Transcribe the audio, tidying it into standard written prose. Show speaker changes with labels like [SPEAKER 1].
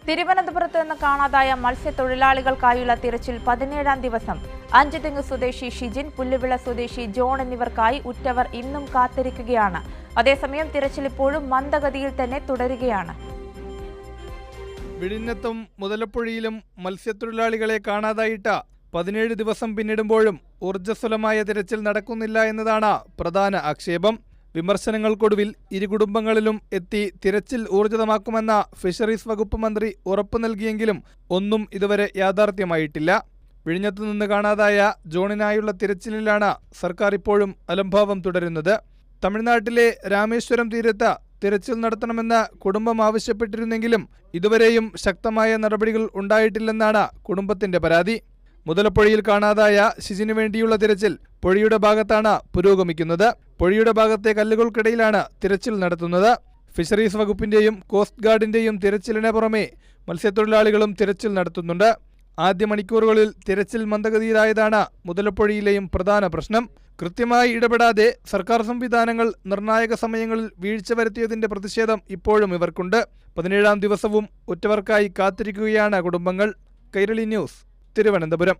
[SPEAKER 1] തിരുവനന്തപുരത്ത് നിന്ന് കാണാതായ മത്സ്യത്തൊഴിലാളികൾക്കായുള്ള തിരച്ചിൽ 17ാം ദിവസം. അഞ്ചുതെങ്ങ് സ്വദേശി ഷിജിൻ, പുല്ലുവിള സ്വദേശി ജോൺ എന്നിവർക്കായി ഉറ്റവർ ഇന്നും കാത്തിരിക്കുകയാണ്. അതേസമയം തിരച്ചിൽ ഇപ്പോഴും മന്ദഗതിയിൽ തന്നെ തുടരുകയാണ്.
[SPEAKER 2] വിഴിഞ്ഞത്തും മുതലപ്പുഴയിലും മത്സ്യത്തൊഴിലാളികളെ കാണാതായിട്ട് 17 ദിവസം പിന്നിടുമ്പോഴും ഊർജ്ജസ്വലമായ തിരച്ചിൽ നടക്കുന്നില്ല എന്നതാണ് പ്രധാന ആക്ഷേപം. വിമർശനങ്ങൾക്കൊടുവിൽ ഇരു കുടുംബങ്ങളിലും എത്തി തിരച്ചിൽ ഊർജിതമാക്കുമെന്ന ഫിഷറീസ് വകുപ്പ് മന്ത്രി ഉറപ്പു നൽകിയെങ്കിലും ഒന്നും ഇതുവരെ യാഥാർത്ഥ്യമായിട്ടില്ല. വിഴിഞ്ഞത്തു നിന്ന് കാണാതായ ജോണിനായുള്ള തിരച്ചിലിലാണ് സർക്കാർ ഇപ്പോഴും അലംഭാവം തുടരുന്നത്. തമിഴ്നാട്ടിലെ രാമേശ്വരം തീരത്ത് തിരച്ചിൽ നടത്തണമെന്ന് കുടുംബം ആവശ്യപ്പെട്ടിരുന്നെങ്കിലും ഇതുവരെയും ശക്തമായ നടപടികൾ ഉണ്ടായിട്ടില്ലെന്നാണ് കുടുംബത്തിന്റെ പരാതി. മുതലപ്പുഴയിൽ കാണാതായ ഷിജിനു വേണ്ടിയുള്ള തിരച്ചിൽ പുഴയുടെ ഭാഗത്താണ് പുരോഗമിക്കുന്നത്. പുഴയുടെ ഭാഗത്തെ കല്ലുകൾക്കിടയിലാണ് തിരച്ചിൽ നടത്തുന്നത്. ഫിഷറീസ് വകുപ്പിന്റെയും കോസ്റ്റ് ഗാർഡിന്റെയും തിരച്ചിലിന് പുറമെ മത്സ്യത്തൊഴിലാളികളും തിരച്ചിൽ നടത്തുന്നുണ്ട്. ആദ്യ മണിക്കൂറുകളിൽ തിരച്ചിൽ മന്ദഗതിയിലായതാണ് മുതലപ്പുഴയിലെയും പ്രധാന പ്രശ്നം. കൃത്യമായി ഇടപെടാതെ സർക്കാർ സംവിധാനങ്ങൾ നിർണായക സമയങ്ങളിൽ വീഴ്ച വരുത്തിയതിന്റെ പ്രതിഷേധം ഇപ്പോഴും ഇവർക്കുണ്ട്. 17ാം ദിവസവും ഉറ്റവർക്കായി കാത്തിരിക്കുകയാണ് കുടുംബങ്ങൾ. കൈരളി ന്യൂസ്, തിരുവനന്തപുരം.